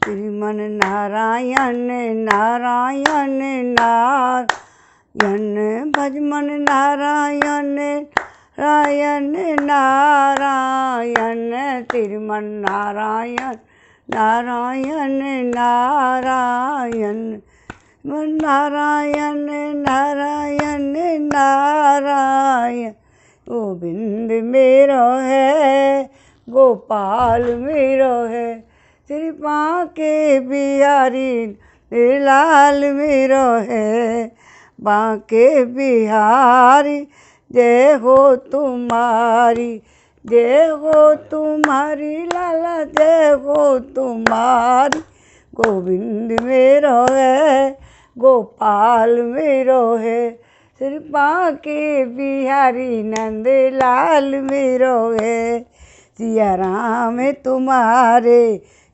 श्रीमन नारायण नारायण नारायण भजमन नारायण नारायण नारायण श्रीमन नारायण नारायण नारायण नारायण नारायण नारायण गोविंद मेरो है गोपाल मेरो है श्री बांके बिहारी लाल मेरो है बांके बिहारी जय हो तुम्हारी लाला जय हो तुम्हारी गोविंद मेरो है गोपाल मेरो है श्री बांके बिहारी नंद लाल मेरो है सिया राम तुम्हारे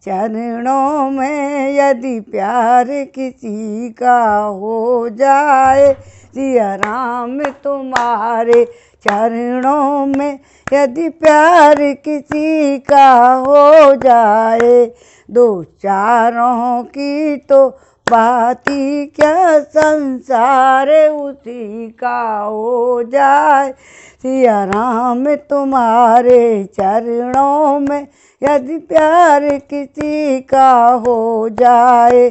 चरणों में यदि प्यार किसी का हो जाए सिया राम तुम्हारे चरणों में यदि प्यार किसी का हो जाए दो चारों की तो बात ही क्या संसार उसी का हो जाए सिया राम तुम्हारे चरणों में यदि प्यार किसी का हो जाए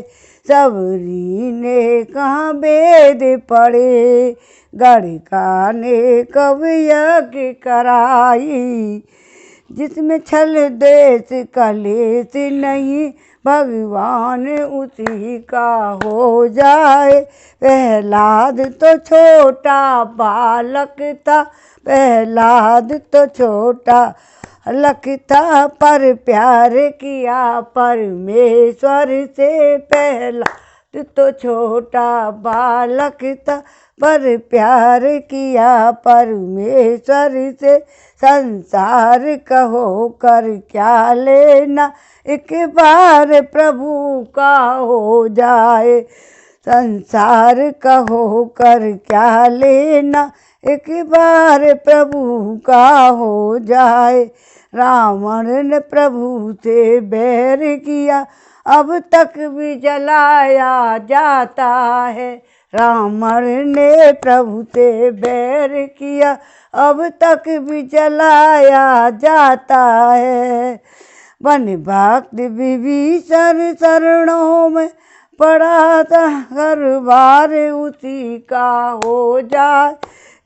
सबरी ने कहाँ वेद पढ़े गणिका ने कब यज्ञ कराई जिसमें छल देश कलेश नहीं भगवान उसी का हो जाए प्रहलाद तो छोटा बालक था प्रहलाद तो छोटा बालक था पर प्यार किया परमेश्वर से प्रहलाद तो छोटा बालक था पर प्यार किया परमेश्वर से संसार कहो कर क्या लेना एक बार प्रभु का हो जाए संसार कहो कर क्या लेना एक बार प्रभु का हो जाए रावण ने प्रभु से बैर किया अब तक भी जलाया जाता है रावण ने प्रभु से बैर किया अब तक भी जलाया जाता है वन भक्त विभीषण शरणों में पड़ा था हर बार उसी का हो जाए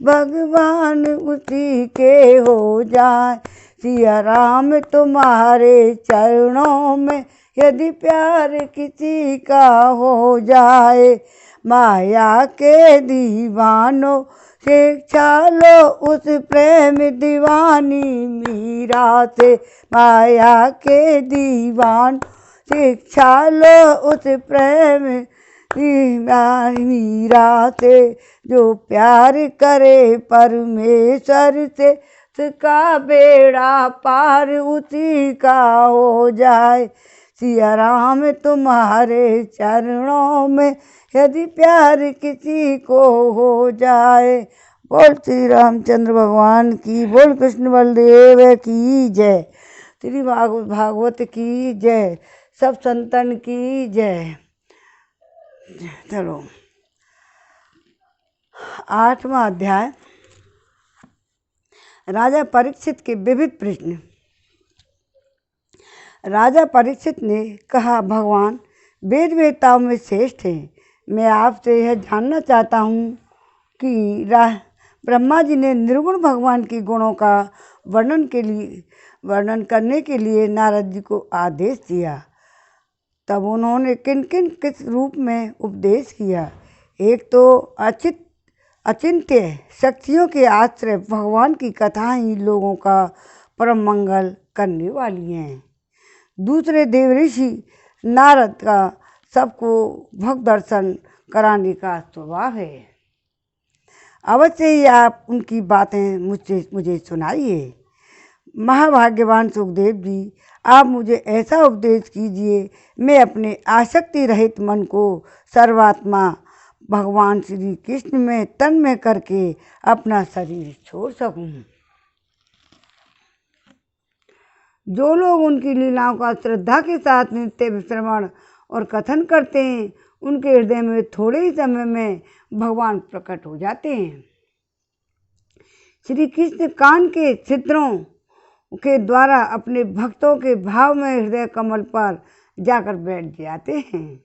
भगवान उसी के हो जाए सिया राम तुम्हारे चरणों में यदि प्यार किसी का हो जाए माया के दीवानों शिक्षा लो उस प्रेम दीवानी मीरा से माया के दीवान शिक्षा लो उस प्रेम मीरा से जो प्यार करे परमेश्वर से उसका बेड़ा पार उसी का हो जाए सिया राम तुम्हारे चरणों में यदि प्यार किसी को हो जाए बोल श्री रामचंद्र भगवान की बोल कृष्ण बलदेव की जय श्री भागवत की जय सब संतन की जय। चलो 8वां अध्याय राजा परीक्षित के विविध प्रश्न। राजा परीक्षित ने कहा भगवान वेद वेताओं में श्रेष्ठ हैं। मैं आपसे यह जानना चाहता हूँ कि ब्रह्मा जी ने निर्गुण भगवान के गुणों का वर्णन करने के लिए नारद जी को आदेश दिया तब उन्होंने किस रूप में उपदेश किया। एक तो अचिंत्य शक्तियों के आश्रय भगवान की कथाएं ही लोगों का परम मंगल करने वाली हैं। दूसरे देवऋषि नारद का सबको भक्त दर्शन कराने का स्वभाव है। अवश्य ही आप उनकी बातें मुझे सुनाइए। महाभाग्यवान सुखदेव जी आप मुझे ऐसा उपदेश कीजिए मैं अपने आसक्ति रहित मन को सर्वात्मा भगवान श्री कृष्ण में तन्मय करके अपना शरीर छोड़ सकूं। जो लोग उनकी लीलाओं का श्रद्धा के साथ नित्य श्रवण और कथन करते हैं उनके हृदय में थोड़े ही समय में भगवान प्रकट हो जाते हैं। श्री कृष्ण कान के छिद्रों के द्वारा अपने भक्तों के भाव में हृदय कमल पर जाकर बैठ जाते हैं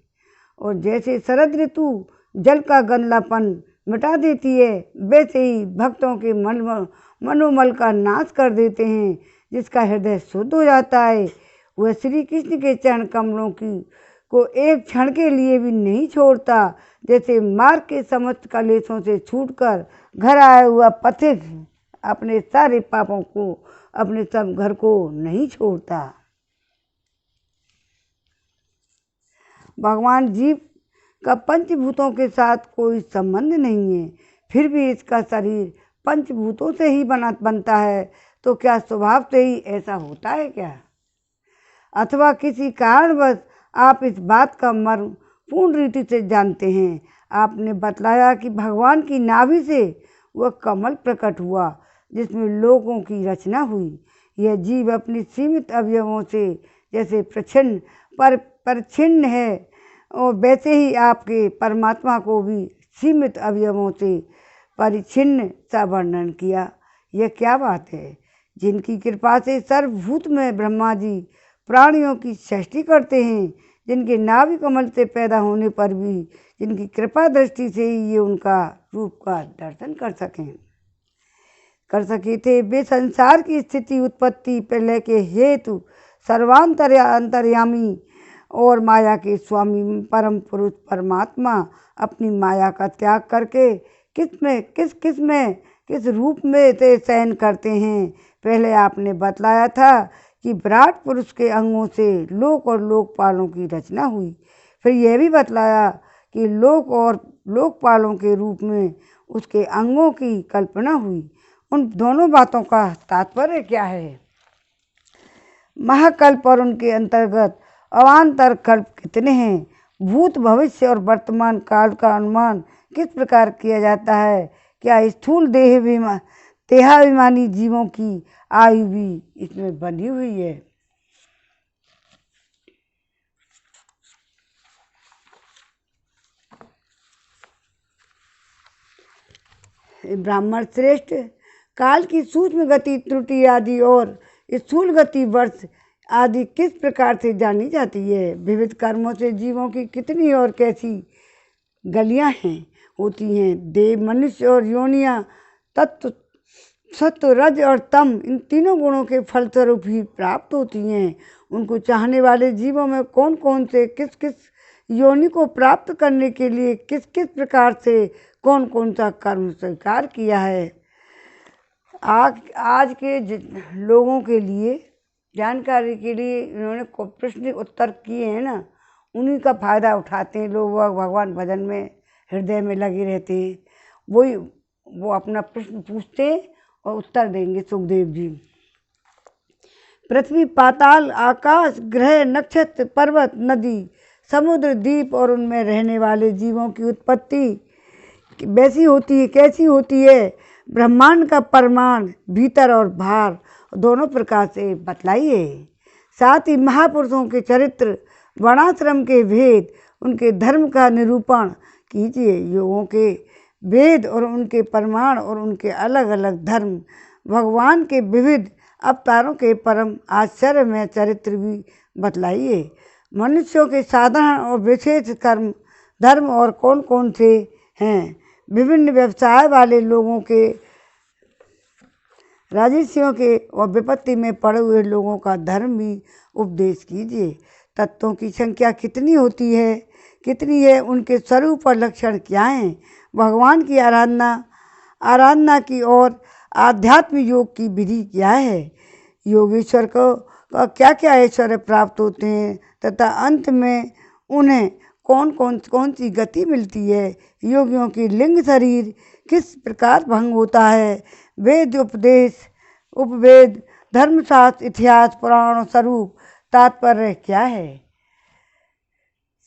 और जैसे शरद ऋतु जल का गंदलापन मिटा देती है वैसे ही भक्तों के मनोमल का नाश कर देते हैं, जिसका हृदय शुद्ध हो जाता है। वह श्री कृष्ण के चरण कमलों को एक क्षण के लिए भी नहीं छोड़ता। जैसे मार्ग के समस्त कलेशों से छूटकर घर आया हुआ पथिक अपने सारे पापों को, अपने सब घर को नहीं छोड़ता। भगवान जीव का पंचभूतों के साथ कोई संबंध नहीं है, फिर भी इसका शरीर पंचभूतों से ही बनता है, तो क्या स्वभाव से ही ऐसा होता है क्या? अथवा किसी कारणवश आप इस बात का मर्म पूर्ण रीति से जानते हैं। आपने बतलाया कि भगवान की नाभि से वह कमल प्रकट हुआ जिसमें लोगों की रचना हुई। यह जीव अपनी सीमित अवयवों से जैसे परिच्छिन्न है और वैसे ही आपके परमात्मा को भी सीमित अवयवों से परिच्छिन्न सा वर्णन किया। यह क्या बात है? जिनकी कृपा से सर्वभूत में ब्रह्मा जी प्राणियों की सृष्टि करते हैं, जिनके नाभि कमल से पैदा होने पर भी जिनकी कृपा दृष्टि से ही ये उनका रूप का दर्शन कर सके थे। वे संसार की स्थिति उत्पत्ति प्रलय के हेतु सर्वांतर्यामी और माया के स्वामी परम पुरुष परमात्मा अपनी माया का त्याग करके किस रूप में से शयन करते हैं। पहले आपने बतलाया था कि विराट पुरुष के अंगों से लोक और लोकपालों की रचना हुई। फिर यह भी बतलाया कि लोक और लोकपालों के रूप में उसके अंगों की कल्पना हुई। उन दोनों बातों का तात्पर्य क्या है? महाकल्प और उनके अंतर्गत अवान्तर कल्प कितने हैं? भूत भविष्य और वर्तमान काल का अनुमान किस प्रकार किया जाता है? क्या स्थूल देहाभिमानी जीवों की आयु भी इसमें बंधी हुई है? ब्राह्मण श्रेष्ठ, काल की सूक्ष्म गति त्रुटि आदि और स्थूल गति वर्ष आदि किस प्रकार से जानी जाती है? विविध कर्मों से जीवों की कितनी और कैसी गलियां होती हैं? देव, मनुष्य और योनियां तत्व सत्व, रज और तम इन तीनों गुणों के फलस्वरूप ही प्राप्त होती हैं। उनको चाहने वाले जीवों में कौन कौन से किस किस योनि को प्राप्त करने के लिए किस किस प्रकार से कौन कौन सा कर्म स्वीकार किया है? आज के लोगों के लिए जानकारी के लिए इन्होंने प्रश्न उत्तर किए हैं ना, उन्हीं का फायदा उठाते हैं लोग। भगवान भजन में हृदय में लगे रहते हैं, वो अपना प्रश्न पूछते हैं और उत्तर देंगे सुखदेव जी। पृथ्वी, पाताल, आकाश, ग्रह, नक्षत्र, पर्वत, नदी, समुद्र, द्वीप और उनमें रहने वाले जीवों की उत्पत्ति वैसी होती है कैसी होती है? ब्रह्मांड का परिमाण भीतर और बाहर दोनों प्रकार से बतलाइए। साथ ही महापुरुषों के चरित्र, वर्णाश्रम के भेद, उनके धर्म का निरूपण कीजिए। योगों के भेद और उनके परिमाण और उनके अलग अलग धर्म, भगवान के विविध अवतारों के परम आश्चर्यमय चरित्र भी बतलाइए। मनुष्यों के साधारण और विशेष कर्म धर्म और कौन कौन से हैं? विभिन्न व्यवसाय वाले लोगों के, राजर्षियों के और विपत्ति में पड़े हुए लोगों का धर्म भी उपदेश कीजिए। तत्वों की संख्या कितनी है? उनके स्वरूप और लक्षण क्या हैं? भगवान की आराधना की और आध्यात्म योग की विधि क्या है? योगेश्वर को क्या क्या ऐश्वर्य प्राप्त होते हैं तथा अंत में उन्हें कौन सी गति मिलती है? योगियों की लिंग शरीर किस प्रकार भंग होता है? वेद उपवेद, धर्मशास्त्र, इतिहास, पुराण स्वरूप तात्पर्य क्या है?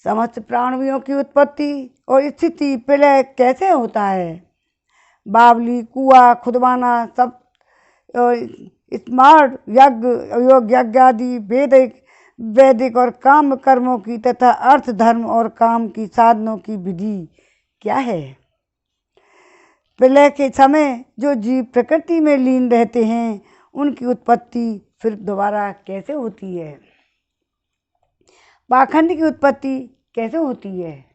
समस्त प्राणियों की उत्पत्ति और स्थिति प्रलय कैसे होता है? बावली, कुआं खुदवाना सब स्मार्ट यज्ञ योग यज्ञ आदि वैदिक और काम कर्मों की तथा अर्थ धर्म और काम की साधनों की विधि क्या है? प्रलय के समय जो जीव प्रकृति में लीन रहते हैं उनकी उत्पत्ति फिर दोबारा कैसे होती है? पाखंड की उत्पत्ति कैसे होती है?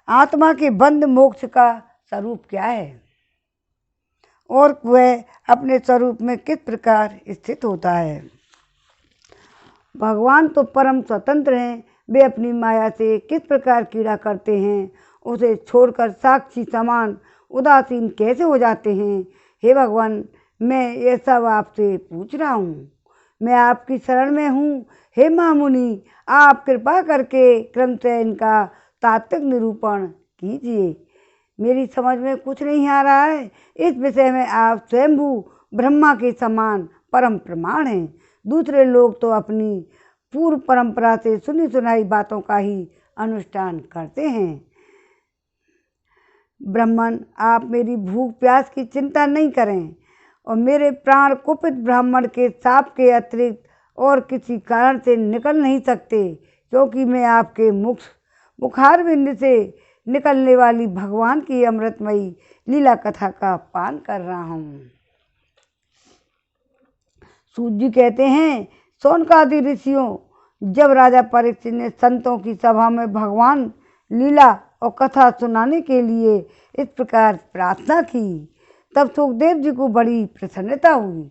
आत्मा के बंध मोक्ष का स्वरूप क्या है और वह अपने स्वरूप में किस प्रकार स्थित होता है? भगवान तो परम स्वतंत्र हैं, वे अपनी माया से किस प्रकार क्रीड़ा करते हैं, उसे छोड़कर साक्षी समान उदासीन कैसे हो जाते हैं? हे भगवान, मैं ये सब आपसे पूछ रहा हूँ, मैं आपकी शरण में हूँ। हे महामुनि, आप कृपा करके क्रमशः इनका तात्विक निरूपण कीजिए। मेरी समझ में कुछ नहीं आ रहा है। इस विषय में आप स्वयंभू ब्रह्मा के समान परम प्रमाण हैं। दूसरे लोग तो अपनी पूर्व परंपरा से सुनी सुनाई बातों का ही अनुष्ठान करते हैं। ब्राह्मण, आप मेरी भूख प्यास की चिंता नहीं करें और मेरे प्राण कुपित ब्राह्मण के साप के अतिरिक्त और किसी कारण से निकल नहीं सकते, क्योंकि मैं आपके मुखारविंद से निकलने वाली भगवान की अमृतमयी लीला कथा का पान कर रहा हूँ। सूत जी कहते हैं, शौनकादि ऋषियों, जब राजा परीक्षित ने संतों की सभा में भगवान लीला और कथा सुनाने के लिए इस प्रकार प्रार्थना की, तब सुखदेव जी को बड़ी प्रसन्नता हुई।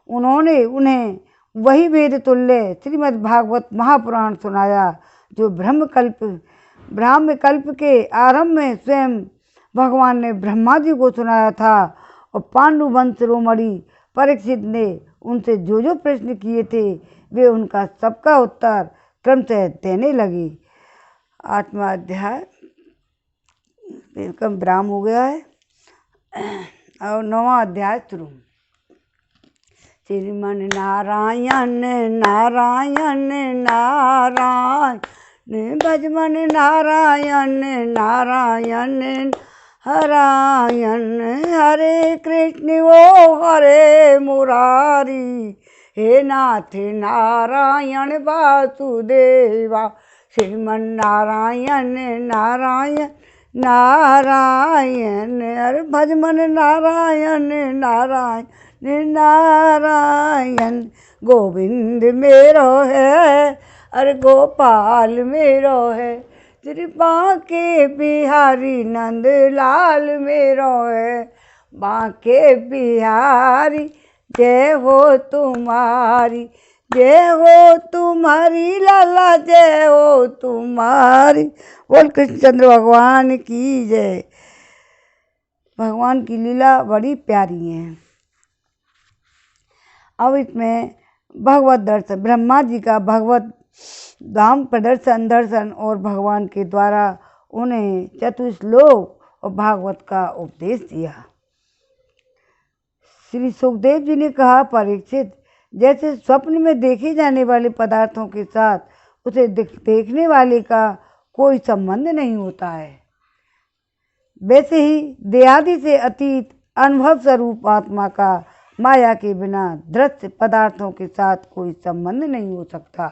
उन्होंने उन्हें वही वेद तुल्य श्रीमद् भागवत महापुराण सुनाया जो ब्रह्मकल्प के आरंभ में स्वयं भगवान ने ब्रह्मा जी को सुनाया था और पांडुवंश शिरोमणि परीक्षित ने उनसे जो जो प्रश्न किए थे वे उनका सबका उत्तर क्रमशः देने लगे। 8वां अध्याय कम विराम हो गया है और 9वां अध्याय शुरू। श्रीमन नारायण नारायण नारायण भजमन नारायण नारायण हरायण हरे कृष्ण ओ हरे मुरारी हे नाथ नारायण वासुदेवा। श्रीमन नारायण नारायण नारायण हरे भजमन नारायण नारायण नारायण गोविंद मेरो है अरे गोपाल मेरो है कृपा के बिहारी नंद लाल मेरो है बांके बिहारी जय हो तुम्हारी लाला जय हो तुम्हारी। बोल कृष्णचंद्र भगवान की जय। भगवान की लीला बड़ी प्यारी है। अब इसमें भगवत दर्शन, ब्रह्मा जी का भगवत धाम दर्शन और भगवान के द्वारा उन्हें चतुश्लोक और भागवत का उपदेश दिया। श्री सुखदेव जी ने कहा, परीक्षित, जैसे स्वप्न में देखे जाने वाले पदार्थों के साथ उसे देखने वाले का कोई संबंध नहीं होता है, वैसे ही देहादि से अतीत अनुभव स्वरूप आत्मा का माया के बिना दृश्य पदार्थों के साथ कोई संबंध नहीं हो सकता।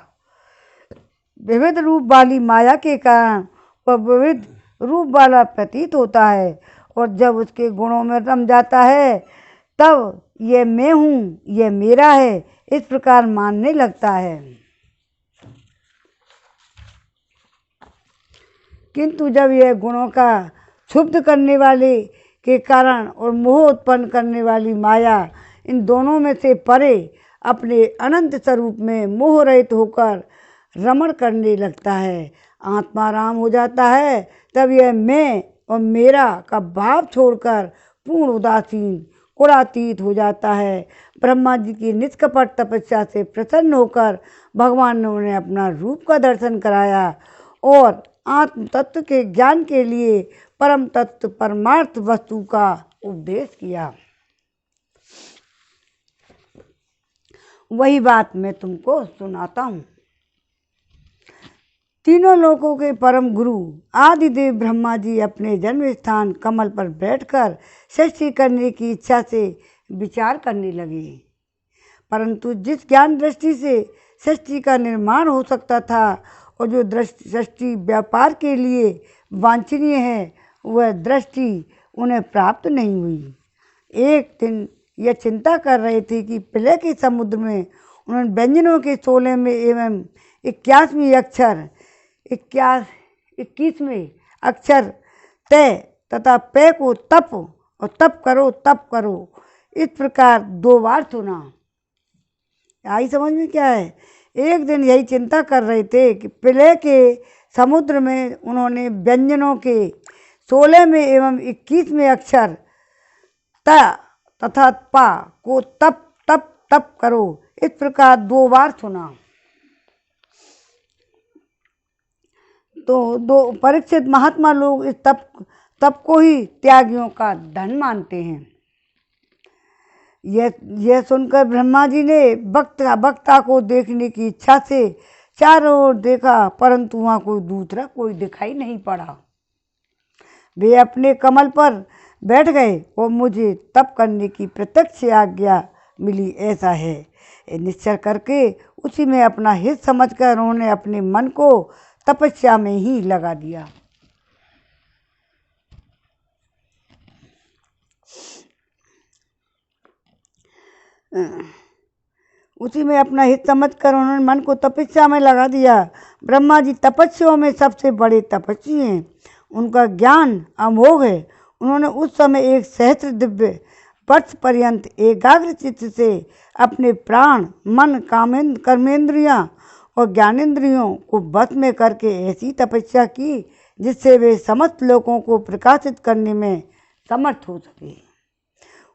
विविध रूप वाली माया के कारण वह विविध रूप वाला प्रतीत होता है और जब उसके गुणों में रम जाता है तब ये मैं हूँ, ये मेरा है, इस प्रकार मानने लगता है। किंतु जब यह गुणों का क्षुब्ध करने वाले के कारण और मोह उत्पन्न करने वाली माया इन दोनों में से परे अपने अनंत स्वरूप में मोह रहित होकर रमण करने लगता है, आत्मा राम हो जाता है, तब यह मैं और मेरा का भाव छोड़कर पूर्ण उदासीन गुणातीत हो जाता है। ब्रह्मा जी की निष्कपट तपस्या से प्रसन्न होकर भगवान ने उन्हें अपना रूप का दर्शन कराया और आत्म तत्व के ज्ञान के लिए परम तत्व परमार्थ वस्तु का उपदेश किया। वही बात मैं तुमको सुनाता हूँ। तीनों लोकों के परम गुरु आदिदेव ब्रह्मा जी अपने जन्म स्थान कमल पर बैठकर सृष्टि करने की इच्छा से विचार करने लगे। परंतु जिस ज्ञान दृष्टि से सृष्टि का निर्माण हो सकता था और जो दृष्टि व्यापार के लिए वांछनीय है, वह दृष्टि उन्हें प्राप्त नहीं हुई। एक दिन यह चिंता कर रहे थे कि प्रलय के समुद्र में उन्होंने व्यंजनों के 16वें एवं 21वें अक्षर 21वें अक्षर तय तथा पे को तप और तप करो इस प्रकार 2 बार सुना। आई समझ में क्या है? एक दिन यही चिंता कर रहे थे कि प्रलय के समुद्र में उन्होंने व्यंजनों के 16वें एवं 21वें अक्षर त तथा पा को तप तप तप करो इस प्रकार 2 बार सुना। तो दो परीक्षित महात्मा लोग इस तप को ही त्यागियों का धन मानते हैं। यह सुनकर ब्रह्मा जी ने वक्ता को देखने की इच्छा से चारों ओर देखा, परंतु वहाँ कोई दिखाई नहीं पड़ा। वे अपने कमल पर बैठ गए और मुझे तप करने की प्रत्यक्ष आज्ञा मिली, ऐसा है निश्चय करके उसी में अपना हित समझकर उन्होंने अपने मन को तपस्या में ही लगा दिया। उसी में अपना हित समझकर उन्होंने मन को तपस्या में लगा दिया। ब्रह्मा जी तपस्वियों में सबसे बड़े तपस्वी हैं, उनका ज्ञान अमोघ है। उन्होंने उस समय 1 सहस्त्र दिव्य वर्ष पर्यंत एकाग्र चित्त से अपने प्राण मन कर्मेंद्रियां और ज्ञानेंद्रियों को वश में करके ऐसी तपस्या की जिससे वे समस्त लोगों को प्रकाशित करने में समर्थ हो सके।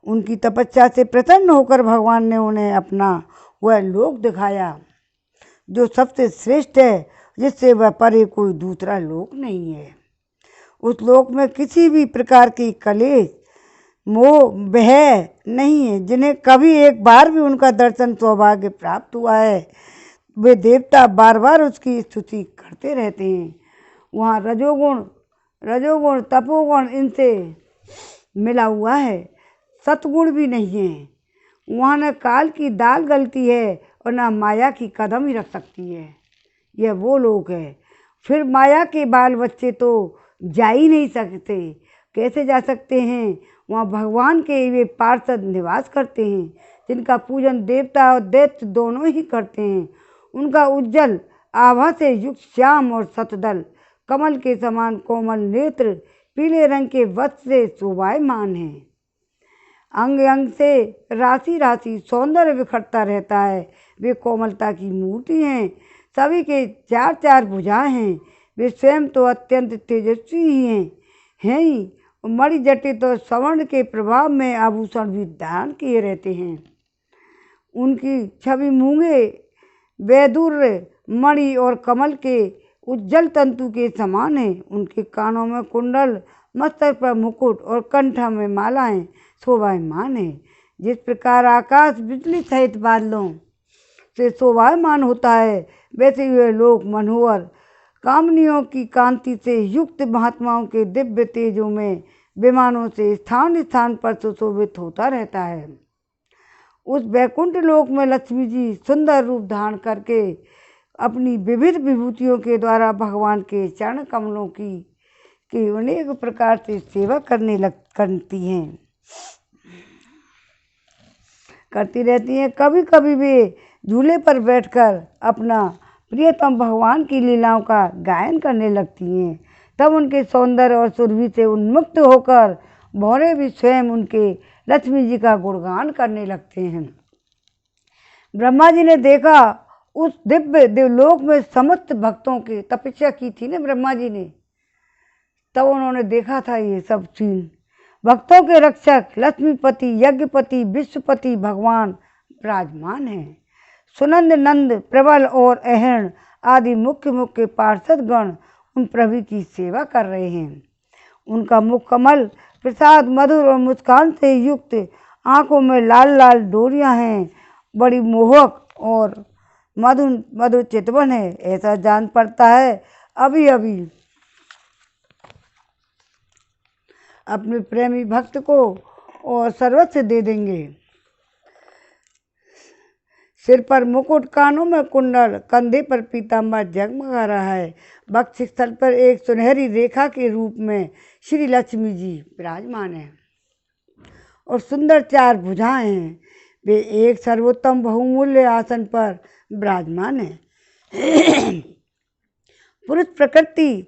उनकी तपस्या से प्रसन्न होकर भगवान ने उन्हें अपना वह लोक दिखाया जो सबसे श्रेष्ठ है, जिससे वह परे कोई दूसरा लोक नहीं है। उस लोक में किसी भी प्रकार की कलेश मोह भय नहीं है। जिन्हें कभी एक बार भी उनका दर्शन सौभाग्य प्राप्त हुआ है, वे देवता बार बार उसकी स्तुति करते रहते हैं। वहाँ रजोगुण तपोगुण इनसे मिला हुआ है, सतगुण भी नहीं है। वहाँ न काल की दाल गलती है और न माया की कदम ही रख सकती है। यह वो लोग है। फिर माया के बाल बच्चे तो जा ही नहीं सकते, कैसे जा सकते हैं? वहाँ भगवान के वे पार्षद निवास करते हैं, जिनका पूजन देवता और दैत्य दोनों ही करते हैं। उनका उज्जवल आभा से युक्त श्याम और सतदल कमल के समान कोमल नेत्र पीले रंग के वस्त्र से शोभायमान है। अंग अंग से राशि राशि सौंदर्य बिखरता रहता है। वे कोमलता की मूर्ति हैं। सभी के 4 भुजाएं हैं। वे स्वयं तो अत्यंत तेजस्वी ही हैं ही, मणिजटित और स्वर्ण के प्रभाव में आभूषण भी धारण किए रहते हैं। उनकी छवि मूंगे वैदुर्य मणि और कमल के उज्जवल तंतु के समान है। उनके कानों में कुंडल, मस्तक पर मुकुट और कंठ में मालाएं शोभायमान है। जिस प्रकार आकाश बिजली सहित बादलों से शोभायमान होता है, वैसे वे लोग मनोहर कामनियों की कांति से युक्त महात्माओं के दिव्य तेजों में विमानों से स्थान स्थान पर सुशोभित होता रहता है। उस वैकुंठ लोक में लक्ष्मी जी सुंदर रूप धारण करके अपनी विविध विभूतियों के द्वारा भगवान के चरण कमलों की अनेक प्रकार से सेवा करती रहती हैं। कभी कभी वे झूले पर बैठकर अपना प्रियतम भगवान की लीलाओं का गायन करने लगती हैं। तब उनके सौंदर्य और सुरभि से उन्मुक्त होकर भौरे भी स्वयं उनके लक्ष्मी जी का गुणगान करने लगते हैं। ब्रह्मा जी ने देखा उस दिव्य देवलोक में समस्त भक्तों की तपस्या की थी ना ब्रह्मा जी ने, तब उन्होंने देखा था ये सब सीन। भक्तों के रक्षक लक्ष्मीपति यज्ञपति विश्वपति भगवान विराजमान हैं। सुनंद नंद प्रबल और अहर्ण आदि मुख्य पार्षद गण उन प्रभु की सेवा कर रहे हैं। उनका मुख कमल प्रसाद मधुर और मुस्कान से युक्त, आंखों में लाल लाल डोरियां हैं, बड़ी मोहक और मधुर चितवन है। ऐसा जान पड़ता है अभी अभी अपने प्रेमी भक्त को और सर्वस्व दे देंगे। सिर पर मुकुट, कानों में कुंडल, कंधे पर पीताम्बर जगमगा रहा है। वक्ष स्थल पर एक सुनहरी रेखा के रूप में श्री लक्ष्मी जी विराजमान हैं और सुंदर 4 भुजाएं हैं। वे एक सर्वोत्तम बहुमूल्य आसन पर विराजमान हैं। पुरुष प्रकृति,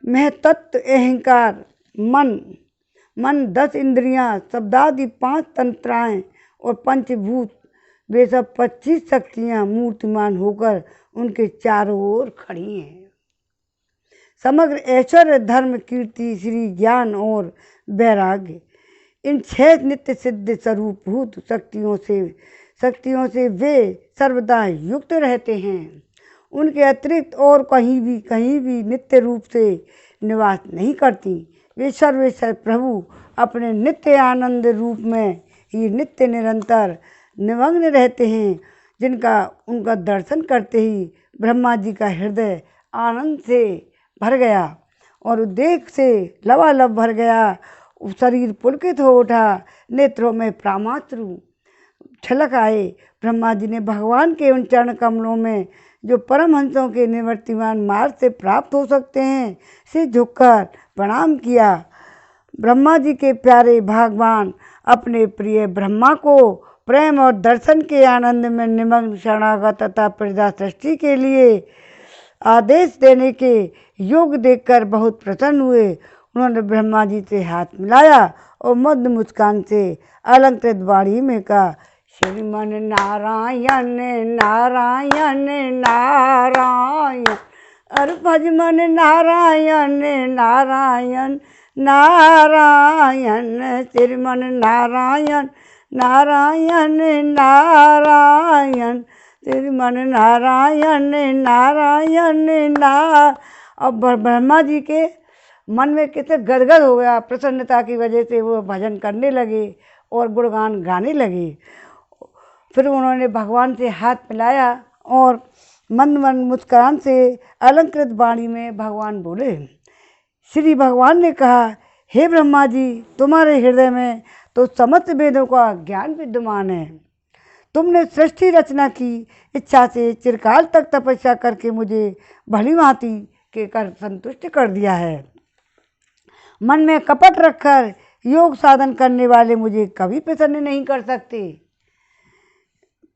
महतत्व, अहंकार, मन 10 इंद्रियां, शब्दादि 5 तंत्राएं और पंचभूत, वे सब 25 शक्तियां मूर्तिमान होकर उनके चारों ओर खड़ी हैं। समग्र ऐश्वर्य, धर्म, कीर्ति, श्री ज्ञान और वैराग्य, इन 6 नित्य सिद्ध स्वरूपभूत शक्तियों से वे सर्वदा युक्त रहते हैं। उनके अतिरिक्त और कहीं भी नित्य रूप से निवास नहीं करती। वे सर्वेश्वर प्रभु अपने नित्य आनंद रूप में ही नित्य निरंतर निमग्न रहते हैं, जिनका उनका दर्शन करते ही ब्रह्मा जी का हृदय आनंद से भर गया और उद्वेग से लबालब भर गया। शरीर पुलकित हो उठा, नेत्रों में प्रामात्रु छलक आए। ब्रह्मा जी ने भगवान के उन चरण कमलों में जो परमहंसों के निवर्तिमान मार्ग से प्राप्त हो सकते हैं से झुककर प्रणाम किया। ब्रह्मा जी के प्यारे भगवान अपने प्रिय ब्रह्मा को प्रेम और दर्शन के आनंद में निमग्न शरणागत तथा प्रजा सृष्टि के लिए आदेश देने के योग देखकर बहुत प्रसन्न हुए। उन्होंने ब्रह्मा जी से हाथ मिलाया और मध्य मुस्कान से अलंकृत वाणी में कहा, श्रीमन नारायण नारायण नारायण, अरे भजमन नारायण नारायण नारायण, श्रीमन नारायण नारायण नारायण, श्रीमन नारायण नारायण अब ब्रह्मा जी के मन में कितने गदगद हो गया। प्रसन्नता की वजह से वो भजन करने लगे और गुणगान गाने लगे। फिर उन्होंने भगवान से हाथ मिलाया और मंद मंद मुस्कान से अलंकृत वाणी में भगवान बोले। श्री भगवान ने कहा, हे ब्रह्मा जी, तुम्हारे हृदय में तो समस्त वेदों का ज्ञान विद्यमान है। तुमने सृष्टि रचना की इच्छा से चिरकाल तक तपस्या करके मुझे भली भांति के कर संतुष्ट कर दिया है। मन में कपट रखकर योग साधन करने वाले मुझे कभी प्रसन्न नहीं कर सकते।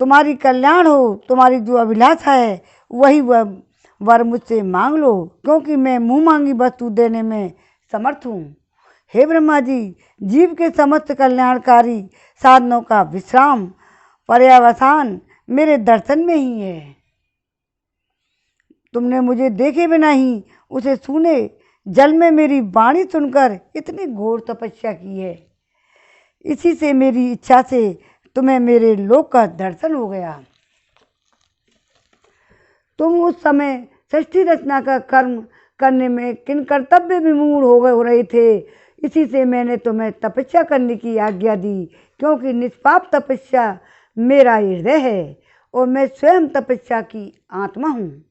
तुम्हारी कल्याण हो, तुम्हारी जो अभिलाषा है वही वर मुझसे मांग लो, क्योंकि मैं मुँह मांगी वस्तु देने में समर्थ हूँ। हे ब्रह्मा जी, जीव के समस्त कल्याणकारी साधनों का विश्राम पर्यावसान मेरे दर्शन में ही है। तुमने मुझे देखे बिना ही उसे सुने जल में मेरी वाणी सुनकर इतनी घोर तपस्या की है। इसी से मेरी इच्छा से तुम्हें मेरे लोक का दर्शन हो गया। तुम उस समय सृष्टि रचना का कर्म करने में किन कर्तव्य विमूढ़ हो रहे थे, इसी से मैंने तुम्हें तपस्या करने की आज्ञा दी, क्योंकि निष्पाप तपस्या मेरा हृदय है और मैं स्वयं तपस्या की आत्मा हूँ।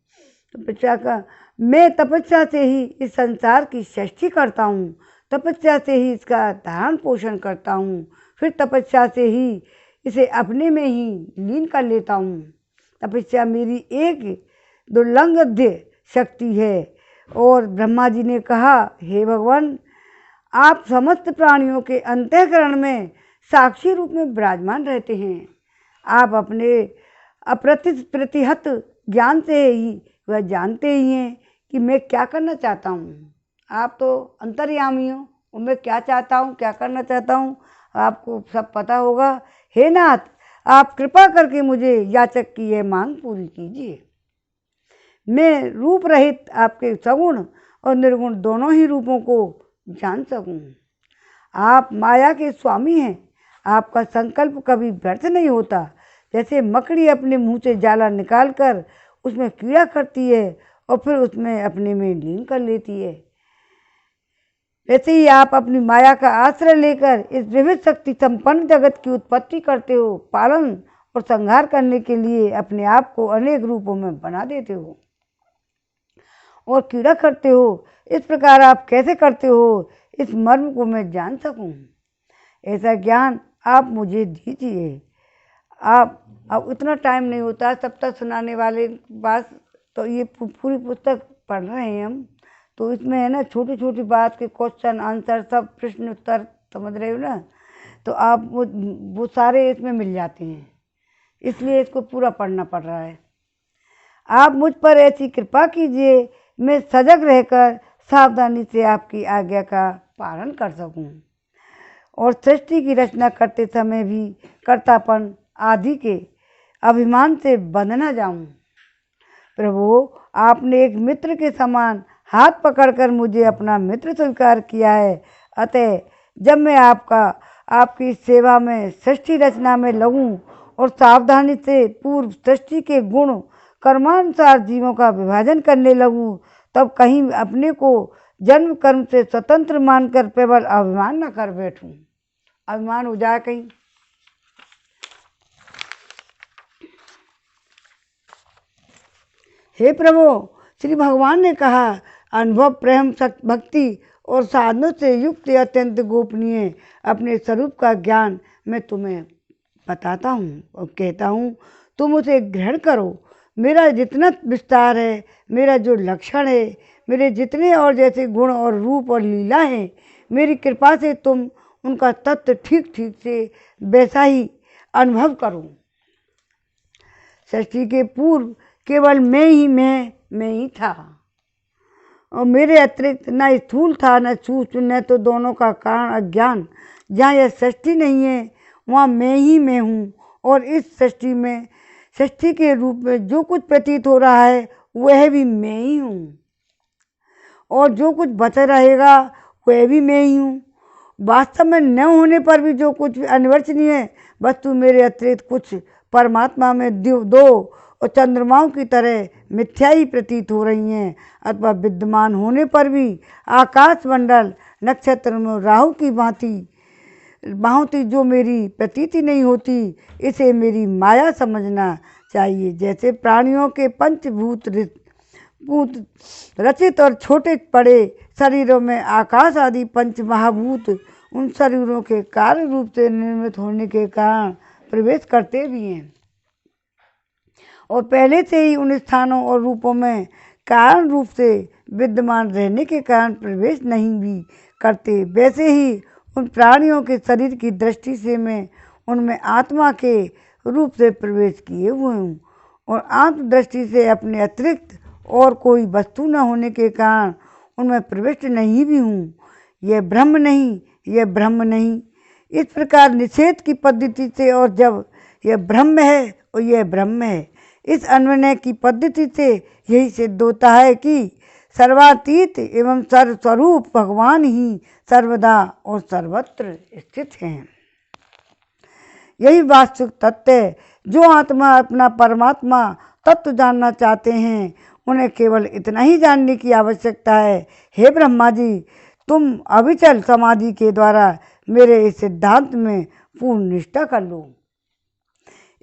मैं तपस्या से ही इस संसार की सृष्टि करता हूँ, तपस्या से ही इसका धारण पोषण करता हूँ, फिर तपस्या से ही इसे अपने में ही लीन कर लेता हूँ। तपस्या मेरी एक दुर्लंघ्य शक्ति है। और ब्रह्मा जी ने कहा, हे भगवान, आप समस्त प्राणियों के अंतःकरण में साक्षी रूप में विराजमान रहते हैं। आप अपने प्रतिहत ज्ञान से ही वह जानते ही हैं कि मैं क्या करना चाहता हूँ। आप तो अंतर्यामी हो और मैं क्या चाहता हूँ, क्या करना चाहता हूँ, आपको सब पता होगा। हे नाथ, आप कृपा करके मुझे याचक की यह मांग पूरी कीजिए। मैं रूप रहित आपके सगुण और निर्गुण दोनों ही रूपों को जान सकूं। आप माया के स्वामी हैं। आपका संकल्प कभी व्यर्थ नहीं होता। जैसे मकड़ी अपने मुंह से जाला निकालकर उसमें कीड़ा करती है और फिर उसमें अपने में लीन कर लेती है, वैसे ही आप अपनी माया का आश्रय लेकर इस विविध शक्ति संपन्न जगत की उत्पत्ति करते हो, पालन और संहार करने के लिए अपने आप को अनेक रूपों में बना देते हो और कीड़ा करते हो। इस प्रकार आप कैसे करते हो, इस मर्म को मैं जान सकूं। ऐसा ज्ञान आप मुझे दीजिए। आप अब उतना टाइम नहीं होता तब तक सुनाने वाले बात, तो ये पूरी पुस्तक पढ़ रहे हैं हम, तो इसमें है ना छोटी छोटी बात के क्वेश्चन आंसर सब प्रश्न उत्तर, समझ रहे हो ना, तो आप वो सारे इसमें मिल जाते हैं, इसलिए इसको पूरा पढ़ना पड़ रहा है। आप मुझ पर ऐसी कृपा कीजिए मैं सजग रहकर सावधानी से आपकी आज्ञा का पालन कर सकूं और सृष्टि की रचना करते समय भी कर्तापन आदि के अभिमान से बंध न जाऊं। प्रभु, आपने एक मित्र के समान हाथ पकड़कर मुझे अपना मित्र स्वीकार किया है, अतः जब मैं आपकी सेवा में सृष्टि रचना में लगूं और सावधानी से पूर्व सृष्टि के गुण कर्मानुसार जीवों का विभाजन करने लगूं, तब कहीं अपने को जन्म कर्म से स्वतंत्र मानकर केवल अभिमान न कर बैठूं। अभिमान हो जाए कहीं। हे प्रभु, श्री भगवान ने कहा, अनुभव प्रेम भक्ति और साधनों से युक्त अत्यंत गोपनीय अपने स्वरूप का ज्ञान मैं तुम्हें बताता हूँ और कहता हूँ, तुम उसे ग्रहण करो। मेरा जितना विस्तार है, मेरा जो लक्षण है, मेरे जितने और जैसे गुण और रूप और लीला है, मेरी कृपा से तुम उनका तत्व ठीक ठीक से वैसा ही अनुभव करो। सृष्टि के पूर्व केवल मैं ही था और मेरे अतिरिक्त न स्थूल था न सूक्ष्म, न तो दोनों का कारण अज्ञान। जहाँ यह सृष्टि नहीं है वहाँ मैं हूँ, और इस सृष्टि में सृष्टि के रूप में जो कुछ प्रतीत हो रहा है वह भी मैं ही हूँ, और जो कुछ बचा रहेगा वह भी मैं ही हूँ। वास्तव में न होने पर भी जो कुछ अनिवर्चनीय वस्तु मेरे अतिरिक्त कुछ परमात्मा में दो और चंद्रमाओं की तरह मिथ्या ही प्रतीत हो रही हैं, अथवा विद्यमान होने पर भी आकाश मंडल नक्षत्र में राहु की भांति जो मेरी प्रतीति नहीं होती, इसे मेरी माया समझना चाहिए। जैसे प्राणियों के पंचभूत रचित और छोटे बड़े शरीरों में आकाश आदि पंच महाभूत उन शरीरों के कार्य रूप से निर्मित होने के कारण प्रवेश करते भी हैं और पहले से ही उन स्थानों और रूपों में कारण रूप से विद्यमान रहने के कारण प्रवेश नहीं भी करते, वैसे ही उन प्राणियों के शरीर की दृष्टि से मैं उनमें आत्मा के रूप से प्रवेश किए हुए हूँ और आत्मदृष्टि से अपने अतिरिक्त और कोई वस्तु न होने के कारण उनमें प्रविष्ट नहीं भी हूँ। यह ब्रह्म नहीं। इस प्रकार निषेध की पद्धति से, और जब यह ब्रह्म है और यह ब्रह्म है, इस अन्वय की पद्धति से यही सिद्ध होता है कि सर्वातीत एवं सर्वस्वरूप भगवान ही सर्वदा और सर्वत्र स्थित हैं। यही वास्तविक तत्व है। जो आत्मा अपना परमात्मा तत्व जानना चाहते हैं उन्हें केवल इतना ही जानने की आवश्यकता है, हे ब्रह्मा जी, तुम अविचल समाधि के द्वारा मेरे इस सिद्धांत में पूर्ण निष्ठा कर लो।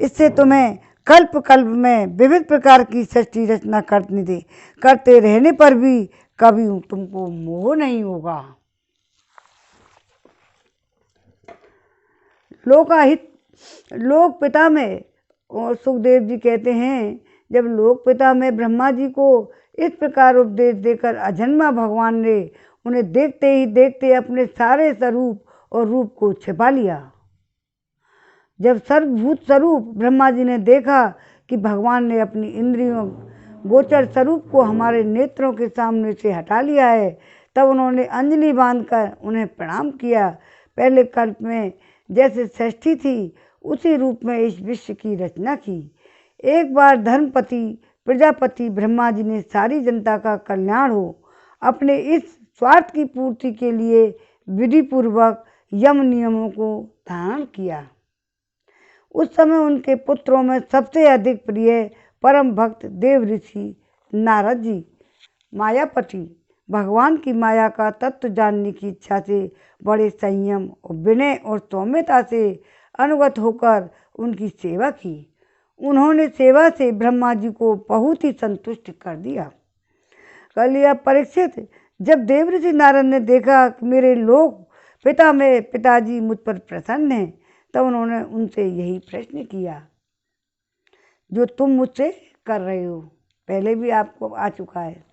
इससे तुम्हें कल्प कल्प में विविध प्रकार की सृष्टि रचना करते रहने पर भी कभी तुमको मोह नहीं होगा। लोक पिता में, और सुखदेव जी कहते हैं, जब लोक पिता में ब्रह्मा जी को इस प्रकार उपदेश देकर अजन्मा भगवान ने उन्हें देखते ही देखते अपने सारे स्वरूप और रूप को छिपा लिया। जब सर्वभूत स्वरूप ब्रह्मा जी ने देखा कि भगवान ने अपनी इंद्रियों गोचर स्वरूप को हमारे नेत्रों के सामने से हटा लिया है, तब उन्होंने अंजलि बांधकर उन्हें प्रणाम किया। पहले कल्प में जैसे सृष्टि थी उसी रूप में इस विश्व की रचना की। एक बार धर्मपति प्रजापति ब्रह्मा जी ने सारी जनता का कल्याण हो अपने इस स्वार्थ की पूर्ति के लिए विधि पूर्वक यम नियमों को धारण किया। उस समय उनके पुत्रों में सबसे अधिक प्रिय परम भक्त देव ऋषि नारद जी मायापति भगवान की माया का तत्व जानने की इच्छा से बड़े संयम और विनय और सौम्यता से अनुगत होकर उनकी सेवा की। उन्होंने सेवा से ब्रह्मा जी को बहुत ही संतुष्ट कर दिया। परीक्षित, जब देव ऋषि नारद ने देखा कि मेरे लोग पिताजी मुझ पर प्रसन्न हैं, तब उन्होंने उनसे यही प्रश्न किया, जो तुम मुझसे कर रहे हो। पहले भी आपको आ चुका है।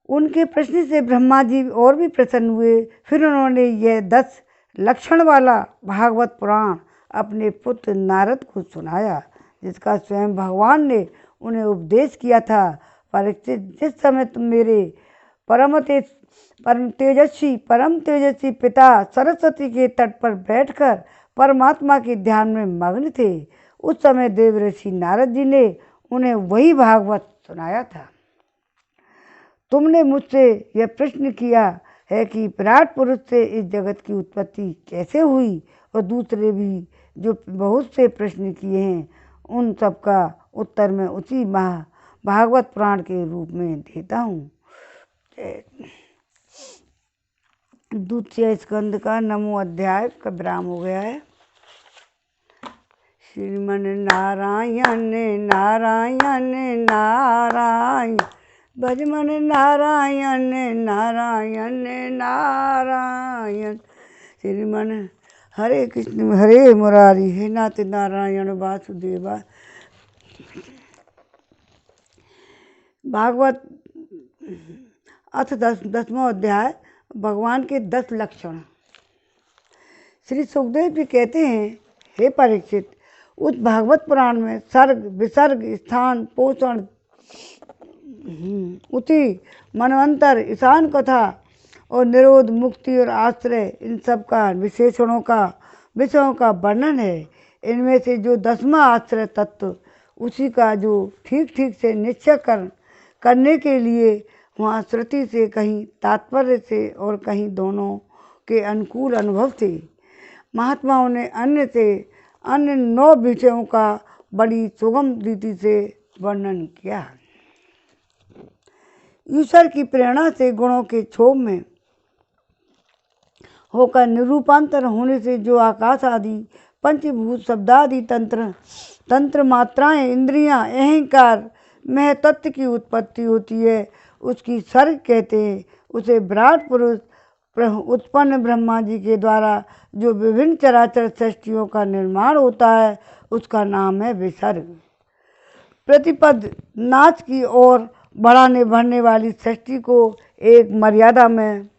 उनके प्रश्न से ब्रह्मा जी और भी प्रसन्न हुए। फिर उन्होंने यह 10 लक्षण वाला भागवत पुराण अपने पुत्र नारद को सुनाया, जिसका स्वयं भगवान ने उन्हें उपदेश किया था। परीक्षित, जिस समय तुम मेरे परम तेजस्वी पिता सरस्वती के तट पर बैठकर परमात्मा के ध्यान में मग्न थे, उस समय देवर्षि नारद जी ने उन्हें वही भागवत सुनाया था। तुमने मुझसे यह प्रश्न किया है कि विराट पुरुष से इस जगत की उत्पत्ति कैसे हुई, और दूसरे भी जो बहुत से प्रश्न किए हैं, उन सब का उत्तर मैं उसी भागवत पुराण के रूप में देता हूँ। द्वितीय स्कंद का 9वां अध्याय का विराम हो गया है। श्रीमन नारायण नारायण नारायण, भजमन नारायण नारायण नारायण। श्रीमन हरे कृष्ण हरे मुरारी, हे नाथ नारायण वासुदेवा। भागवत अथ 10वां अध्याय, भगवान के 10 लक्षण। श्री सुखदेव जी कहते हैं, हे परीक्षित, उस भागवत पुराण में सर्ग विसर्ग स्थान पोषण उति मनवंतर ईशान कथा और निरोध मुक्ति और आश्रय, इन सब का विषयों का वर्णन है। इनमें से जो 10वां आश्रय तत्व, उसी का जो ठीक ठीक से निश्चय करने के लिए वहाँ श्रुति से कहीं तात्पर्य से और कहीं दोनों के अनुकूल अनुभव थे, महात्माओं ने अन्य 9 विषयों का बड़ी सुगम रीति से वर्णन किया। ईश्वर की प्रेरणा से गुणों के क्षोभ में होकर निरूपांतर होने से जो आकाश आदि पंचभूत शब्दादि तंत्र मात्राएं इंद्रियां अहंकार महतत्व की उत्पत्ति होती है, उसकी सर्ग कहते हैं। उसे विराट पुरुष उत्पन्न ब्रह्मा जी के द्वारा जो विभिन्न चराचर सृष्टियों का निर्माण होता है, उसका नाम है विसर्ग। प्रतिपद नाच की ओर बढ़ने वाली सृष्टि को एक मर्यादा में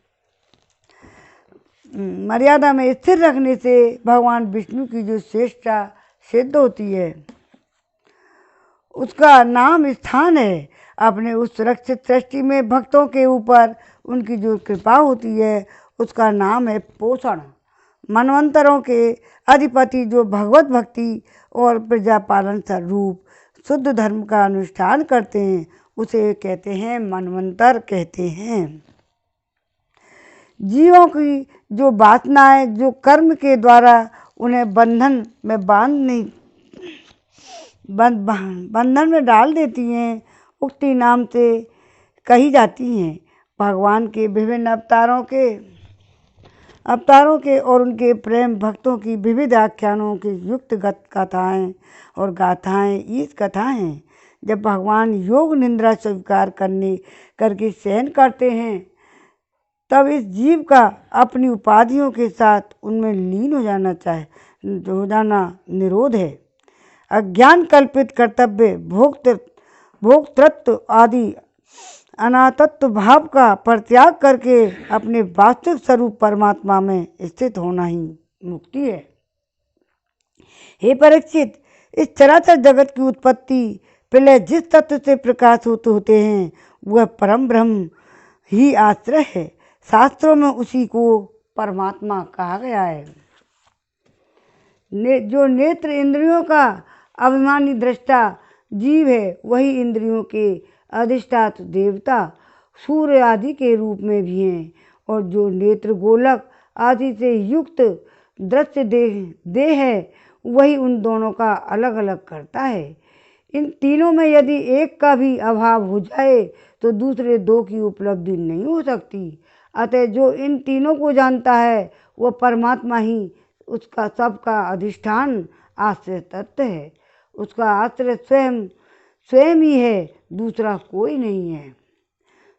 स्थिर रखने से भगवान विष्णु की जो श्रेष्ठता सिद्ध होती है, उसका नाम स्थान है। अपने उस सुरक्षित सृष्टि में भक्तों के ऊपर उनकी जो कृपा होती है, उसका नाम है पोषण। मनवंतरों के अधिपति जो भगवत भक्ति और प्रजा पालन स्वरूप शुद्ध धर्म का अनुष्ठान करते हैं, उसे कहते हैं मनवंतर कहते हैं। जीवों की जो वासनाएं जो कर्म के द्वारा उन्हें बंधन में डाल देती हैं, उक्ति नाम से कही जाती हैं। भगवान के विभिन्न अवतारों के और उनके प्रेम भक्तों की विविध आख्यानों के युक्त कथाएं और गाथाएं इस कथा हैं। जब भगवान योग निद्रा स्वीकार करके शयन करते हैं, तब इस जीव का अपनी उपाधियों के साथ उनमें लीन हो जाना निरोध है। अज्ञान कल्पित कर्तव्य भोक्तृत्व आदि अनात्मत्व भाव का परित्याग करके अपने वास्तविक स्वरूप परमात्मा में स्थित होना ही मुक्ति है। हे परीक्षित, इस चराचर जगत की उत्पत्ति प्रलय जिस तत्व से प्रकाश होते हैं, वह परम ब्रह्म ही आश्रय है। शास्त्रों में उसी को परमात्मा कहा गया है। जो नेत्र इंद्रियों का अभिमानी दृष्टा जीव है, वही इंद्रियों के अधिष्ठात्र देवता सूर्य आदि के रूप में भी हैं, और जो नेत्र गोलक आदि से युक्त दृश्य देह है, वही उन दोनों का अलग अलग करता है। इन तीनों में यदि एक का भी अभाव हो जाए तो दूसरे 2 की उपलब्धि नहीं हो सकती। अतः जो इन तीनों को जानता है, वह परमात्मा ही उसका सबका अधिष्ठान आश्रय तत्व है। उसका आश्रय स्वयं ही है, दूसरा कोई नहीं है।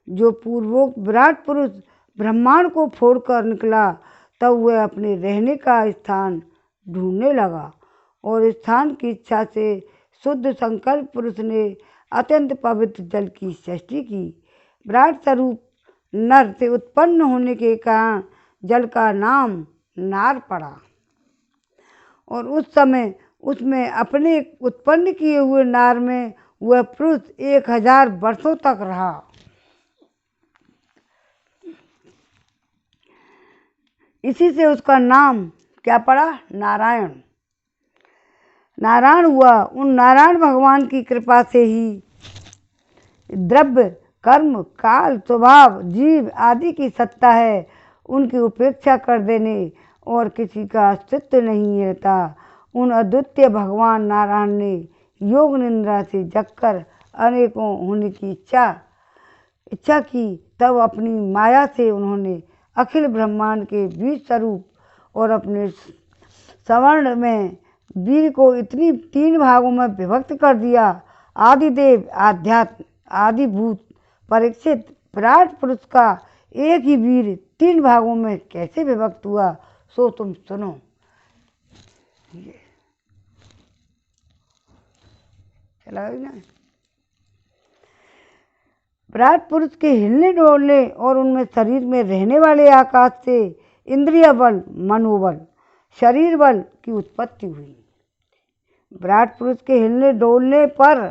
जो पूर्वोक्त विराट पुरुष ब्रह्मांड को फोड़कर निकला, तब वह अपने रहने का स्थान ढूंढने लगा और स्थान की इच्छा से शुद्ध संकल्प पुरुष ने अत्यंत पवित्र जल की सृष्टि की। विराट स्वरूप नर से उत्पन्न होने के कारण जल का नाम नार पड़ा और उस समय उसमें अपने उत्पन्न किए हुए नार में वह पुरुष 1000 वर्षों तक रहा। इसी से उसका नाम क्या पड़ा? नारायण। नारायण हुआ। उन नारायण भगवान की कृपा से ही द्रव्य, कर्म, काल, स्वभाव, जीव आदि की सत्ता है। उनकी उपेक्षा कर देने और किसी का अस्तित्व नहीं रहता। उन अद्वितीय भगवान नारायण ने योग निद्रा से जगकर अनेकों होने की इच्छा की। तब अपनी माया से उन्होंने अखिल ब्रह्मांड के बीज स्वरूप और अपने सवर्ण में वीर को इतनी 3 भागों में विभक्त कर दिया। आदिदेव, आध्यात्म, आदिभूत, परीक्षित, विराट पुरुष का एक ही वीर 3 भागों में कैसे विभक्त हुआ, सो तुम सुनो। चला ना। विराट पुरुष के हिलने डोलने और उनमें शरीर में रहने वाले आकाश से इंद्रिय बल, मनोबल, शरीर बल की उत्पत्ति हुई। विराट पुरुष के हिलने डोलने पर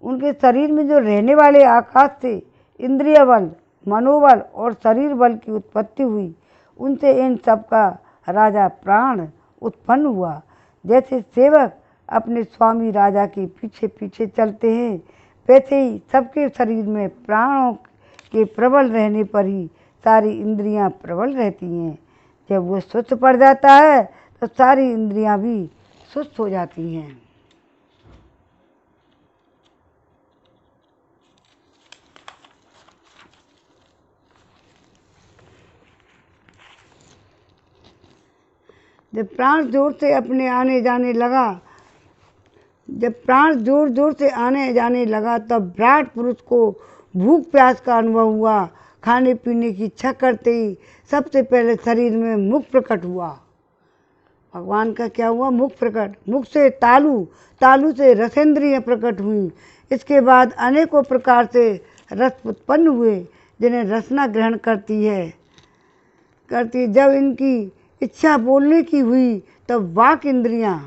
उनके शरीर में जो रहने वाले आकाश से इंद्रिय बल, मनोबल और शरीर बल की उत्पत्ति हुई, उनसे इन सब का राजा प्राण उत्पन्न हुआ। जैसे सेवक अपने स्वामी राजा के पीछे पीछे चलते हैं, वैसे ही सबके शरीर में प्राणों के प्रबल रहने पर ही सारी इंद्रियां प्रबल रहती हैं। जब वो सुस्त पड़ जाता है तो सारी इंद्रियां भी सुस्त हो जाती हैं। जब प्राण जोर से अपने आने जाने लगा जब प्राण जोर जोर से आने जाने लगा तब विराट पुरुष को भूख प्यास का अनुभव हुआ। खाने पीने की इच्छा करते ही सबसे पहले शरीर में मुख प्रकट हुआ। भगवान का क्या हुआ? मुख प्रकट। मुख से तालु, तालु से रसेंद्रियाँ प्रकट हुई। इसके बाद अनेकों प्रकार से रस उत्पन्न हुए जिन्हें रसना ग्रहण करती। जब इनकी इच्छा बोलने की हुई तब वाक इंद्रियां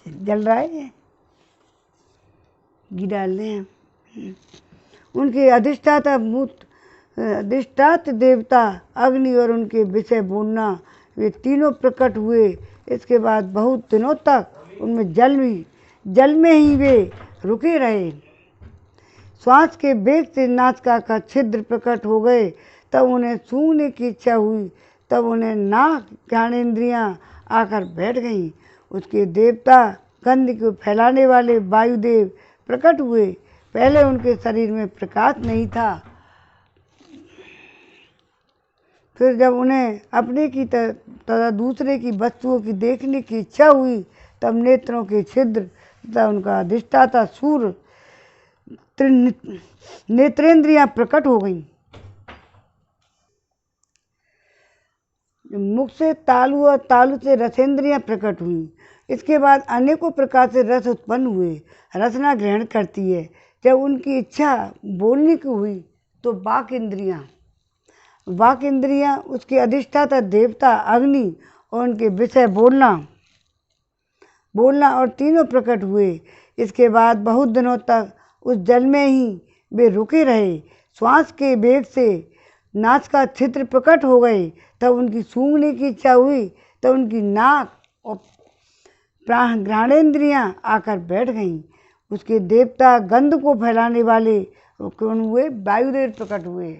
जल रहा है घी डाल दें। उनके अधिष्ठात देवता अग्नि और उनके विषय बोलना, वे तीनों प्रकट हुए। इसके बाद बहुत दिनों तक उनमें जल में ही वे रुके रहे। श्वास के वेग से नासिका का छिद्र प्रकट हो गए। तब उन्हें सूंघने की इच्छा हुई। तब उन्हें नाक घ्राणेन्द्रियां आकर बैठ गईं। उसके देवता गंध को फैलाने वाले वायुदेव प्रकट हुए। पहले उनके शरीर में प्रकाश नहीं था। फिर जब उन्हें अपने की तथा दूसरे की वस्तुओं की देखने की इच्छा हुई तब नेत्रों के छिद्र तथा उनका अधिष्ठाता सूर्य नेत्रेंद्रियां प्रकट हो गईं। मुख से तालु और तालु से रसेंद्रियां प्रकट हुई। इसके बाद अनेकों प्रकार से रस उत्पन्न हुए। रसना ग्रहण करती है। जब उनकी इच्छा बोलने की हुई तो वाक इंद्रियां उसके अधिष्ठाता देवता अग्नि और उनके विषय बोलना और तीनों प्रकट हुए। इसके बाद बहुत दिनों तक उस जल में ही वे रुके रहे। श्वास के वेग से नासिका छिद्र प्रकट हो गए। तब उनकी सूंघने की इच्छा हुई। तब उनकी नाक और घ्राणेन्द्रियां आकर बैठ गईं। उसके देवता गंध को फैलाने वाले कौन हुए? वायुदेव प्रकट हुए।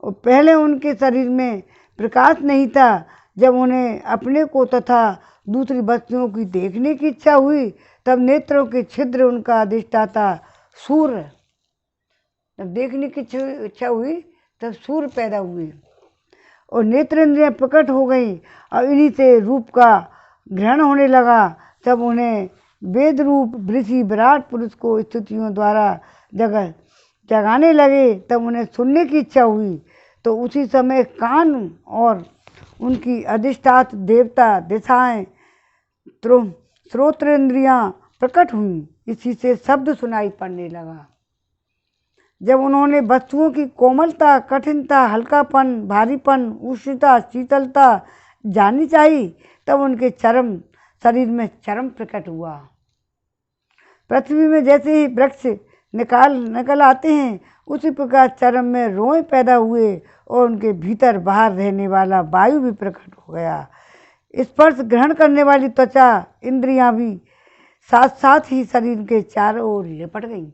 और पहले उनके शरीर में प्रकाश नहीं था। जब उन्हें अपने को तथा दूसरी वस्तुओं की देखने की इच्छा हुई तब नेत्रों के छिद्र उनका अधिष्ठाता सूर्य, जब देखने की इच्छा हुई तब सूर्य पैदा हुए और नेत्रेंद्रियां प्रकट हो गई और इन्हीं से रूप का ग्रहण होने लगा। तब उन्हें वेद रूप ऋषि विराट पुरुष को स्तुतियों द्वारा जगाने लगे। तब उन्हें सुनने की इच्छा हुई तो उसी समय कान और उनकी अधिष्ठात देवता दिशाएं श्रोत्रेंद्रियां प्रकट हुई। इसी से शब्द सुनाई पड़ने लगा। जब उन्होंने वस्तुओं की कोमलता, कठिनता, हल्कापन, भारीपन, उष्णता, शीतलता जानी चाहिए, तब उनके चरम शरीर में चरम प्रकट हुआ। पृथ्वी में जैसे ही वृक्ष निकल आते हैं, उसी प्रकार चरम में रोए पैदा हुए और उनके भीतर बाहर रहने वाला वायु भी प्रकट हो गया। स्पर्श ग्रहण करने वाली त्वचा इंद्रियां भी साथ साथ ही शरीर के चारों ओर लिपट गईं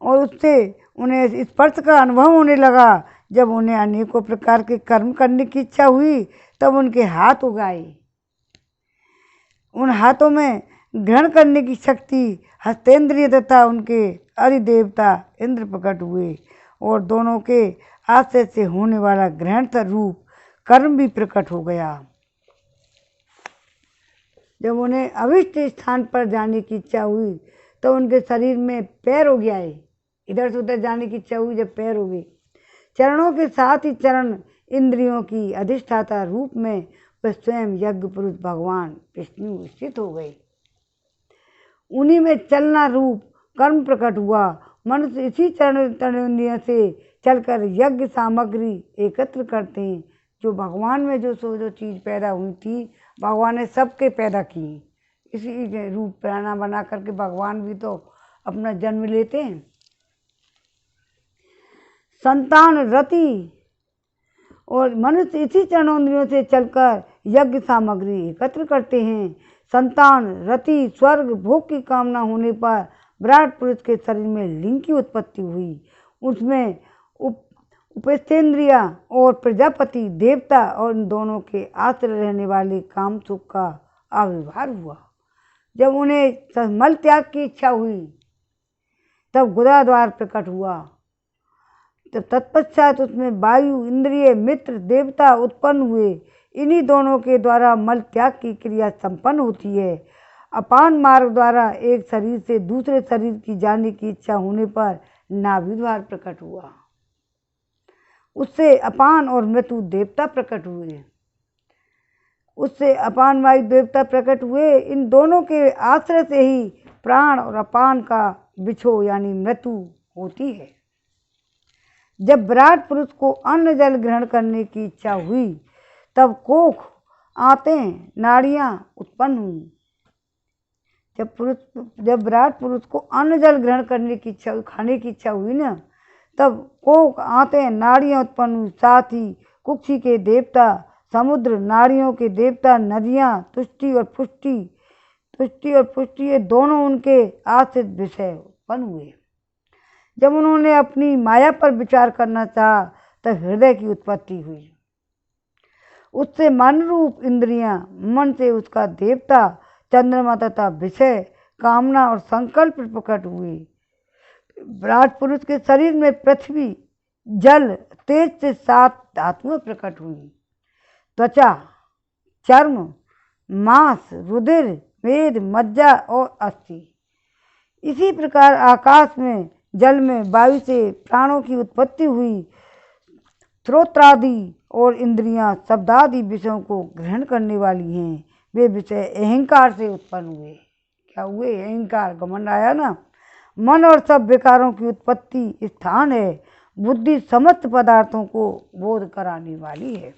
और उससे उन्हें स्पर्श का अनुभव होने लगा। जब उन्हें अनेकों प्रकार के कर्म करने की इच्छा हुई, तब उनके हाथ उगाए। उन हाथों में ग्रहण करने की शक्ति हस्तेंद्रिय तथा उनके अधिदेवता इंद्र प्रकट हुए और दोनों के आश्रय से होने वाला ग्रहण रूप कर्म भी प्रकट हो गया। जब उन्हें अभिष्ट स्थान पर जाने की इच्छा हुई, तो उनके शरीर में पैर हो गया है। इधर से उधर जाने की इच्छा हुई, जब पैर हो गए। चरणों के साथ ही चरण इंद्रियों की अधिष्ठाता रूप में वह स्वयं यज्ञ पुरुष भगवान विष्णु स्थित हो गए। उन्हीं में चलना रूप कर्म प्रकट हुआ। मनुष्य इसी चरण से चलकर यज्ञ सामग्री एकत्र करते हैं। जो भगवान में जो चीज़ पैदा हुई थी, भगवान ने सबके पैदा की। इसी रूप प्राणा बना करके भगवान भी तो अपना जन्म लेते हैं। संतान रति और मनुष्य इसी चरणों से चलकर यज्ञ सामग्री एकत्र करते हैं। संतान रति स्वर्ग भोग की कामना होने पर विराट पुरुष के शरीर में लिंग की उत्पत्ति हुई। उसमें उपेक्षेंद्रिया और प्रजापति देवता और इन दोनों के आश्रय रहने वाले काम सुख का आविर्भाव हुआ। जब उन्हें मल त्याग की इच्छा हुई, तब गुदा द्वार प्रकट हुआ। तब तत्पश्चात उसमें वायु, इंद्रिय, मित्र, देवता उत्पन्न हुए। इन्हीं दोनों के द्वारा मल त्याग की क्रिया संपन्न होती है। अपान मार्ग द्वारा एक शरीर से दूसरे शरीर की जाने की इच्छा होने पर नाभि द्वार प्रकट हुआ। उससे अपान और मृत्यु देवता प्रकट हुए। उससे अपान वायु देवता प्रकट हुए। इन दोनों के आश्रय से ही प्राण और अपान का बिछो यानी मृत्यु होती है। जब विराट पुरुष को अन्न जल ग्रहण करने की इच्छा हुई, तब कोख, आंतें, नाड़ियां उत्पन्न हुई। जब विराट पुरुष को अन्न जल ग्रहण करने की इच्छा, खाने की इच्छा हुई ना, तब कोख, आंतें, नाड़ियां उत्पन्न हुई। साथ ही कुक्षी के देवता समुद्र, नाड़ियों के देवता नदियां, तुष्टि और पुष्टि ये दोनों उनके आश्रित विषय उत्पन्न हुए। जब उन्होंने अपनी माया पर विचार करना चाहा, तब हृदय की उत्पत्ति हुई। उससे मन रूप इंद्रियां, मन से उसका देवता चंद्रमा तथा विषय, कामना और संकल्प प्रकट हुए। विराट पुरुष के शरीर में पृथ्वी, जल, तेज से 7 धातुएं प्रकट हुई। त्वचा, चर्म, मांस, रुधिर, मेद, मज्जा और अस्थि। इसी प्रकार आकाश में, जल में, वायु से प्राणों की उत्पत्ति हुई। श्रोत्रादि और इंद्रियां शब्दादि विषयों को ग्रहण करने वाली हैं। वे विषय अहंकार से उत्पन्न हुए। क्या हुए? अहंकार, घमंड आया ना। मन और सब विकारों की उत्पत्ति स्थान है। बुद्धि समस्त पदार्थों को बोध कराने वाली है।